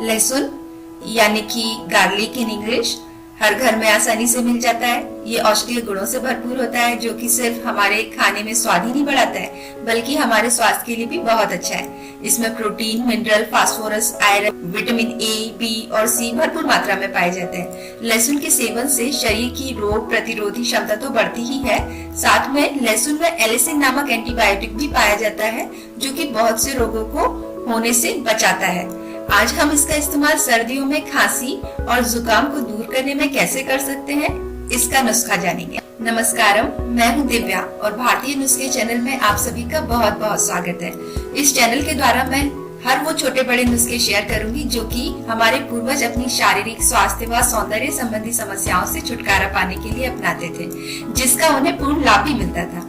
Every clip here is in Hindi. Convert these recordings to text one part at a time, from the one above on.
लहसुन यानी कि गार्लिक इन इंग्लिश हर घर में आसानी से मिल जाता है। ये औषधीय गुणों से भरपूर होता है, जो कि सिर्फ हमारे खाने में स्वाद ही नहीं बढ़ाता है बल्कि हमारे स्वास्थ्य के लिए भी बहुत अच्छा है। इसमें protein, mineral, phosphorus, iron, vitamin A, B और सी भरपूर मात्रा में पाए जाते हैं। लहसुन के सेवन से शरीर की रोग प्रतिरोधी क्षमता तो बढ़ती ही है, साथ में लहसुन में एलिसिन नामक एंटीबायोटिक भी पाया जाता है, जो कि बहुत से रोगों को होने से बचाता है। आज हम इसका इस्तेमाल सर्दियों में खांसी और जुकाम को दूर करने में कैसे कर सकते हैं, इसका नुस्खा जानेंगे। नमस्कारम, मैं हूं दिव्या और भारतीय नुस्खे चैनल में आप सभी का बहुत बहुत स्वागत है। इस चैनल के द्वारा मैं हर वो छोटे बड़े नुस्खे शेयर करूंगी जो कि हमारे पूर्वज अपनी शारीरिक स्वास्थ्य व सौंदर्य संबंधी समस्याओं से छुटकारा पाने के लिए अपनाते थे, जिसका उन्हें पूर्ण लाभ भी मिलता था,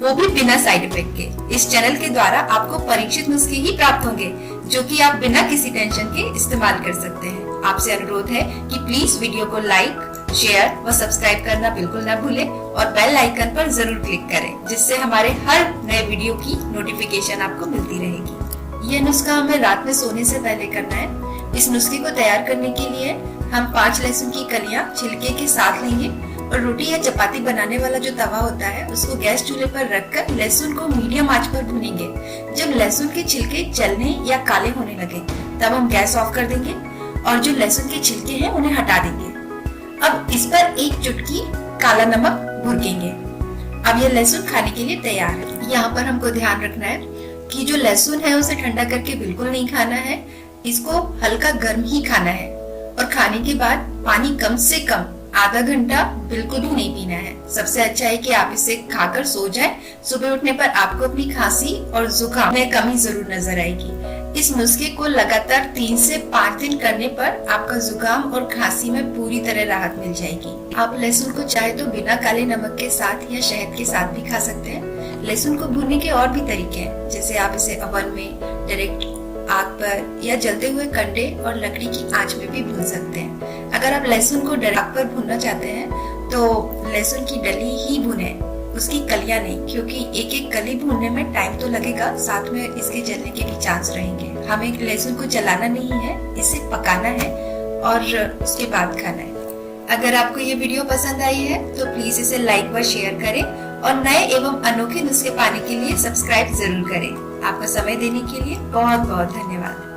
वो भी बिना साइड इफेक्ट के। इस चैनल के द्वारा आपको परीक्षित नुस्खे ही प्राप्त होंगे जो कि आप बिना किसी टेंशन के इस्तेमाल कर सकते हैं। आपसे अनुरोध है कि प्लीज वीडियो को लाइक, शेयर व सब्सक्राइब करना बिल्कुल न भूलें और बेल आइकन पर जरूर क्लिक करें, जिससे हमारे हर नए वीडियो की नोटिफिकेशन आपको मिलती रहेगी। यह नुस्खा हमें रात में सोने से पहले करना है। इस नुस्खे को तैयार करने के लिए हम 5 लहसुन की कलियां छिलके के साथ लेंगे और रोटी या चपाती बनाने वाला जो तवा होता है उसको गैस चूल्हे पर रखकर लहसुन को मीडियम आंच पर भूनेंगे। जब लहसुन के छिलके जलने या काले होने लगे तब हम गैस ऑफ कर देंगे और जो लहसुन के छिलके हैं उन्हें हटा देंगे। अब इस पर 1 चुटकी काला नमक भुरकेंगे। अब ये लहसुन खाने के लिए तैयार है। यहाँ पर हमको ध्यान रखना है कि जो लहसुन है उसे ठंडा करके बिल्कुल नहीं खाना है, इसको हल्का गर्म ही खाना है और खाने के बाद पानी कम से कम आधा घंटा बिल्कुल भी नहीं पीना है। सबसे अच्छा है कि आप इसे खाकर सो जाएं। सुबह उठने पर आपको अपनी खांसी और जुकाम में कमी जरूर नजर आएगी। इस नुस्खे को लगातार 3 से 5 दिन करने पर आपका जुकाम और खांसी में पूरी तरह राहत मिल जाएगी। आप लहसुन को चाहे तो बिना काले नमक के साथ या शहद के साथ भी खा सकते हैं। लहसुन को भूनने के और भी तरीके हैं, जैसे आप इसे ओवन में, डायरेक्ट आग पर या जलते हुए कंडे और लकड़ी की आंच में भी भून सकते हैं। अगर आप लहसुन को आग पर भूनना चाहते हैं तो लहसुन की डली ही भुने, उसकी कलियां नहीं, क्योंकि एक एक कली भूनने में टाइम तो लगेगा, साथ में इसके जलने के भी चांस रहेंगे। हमें लहसुन को जलाना नहीं है, इसे पकाना है और उसके बाद खाना है। अगर आपको ये वीडियो पसंद आई है तो प्लीज इसे लाइक व शेयर करें और नए एवं अनोखे नुस्खे पाने के लिए सब्सक्राइब जरूर करें। आपका समय देने के लिए बहुत बहुत धन्यवाद।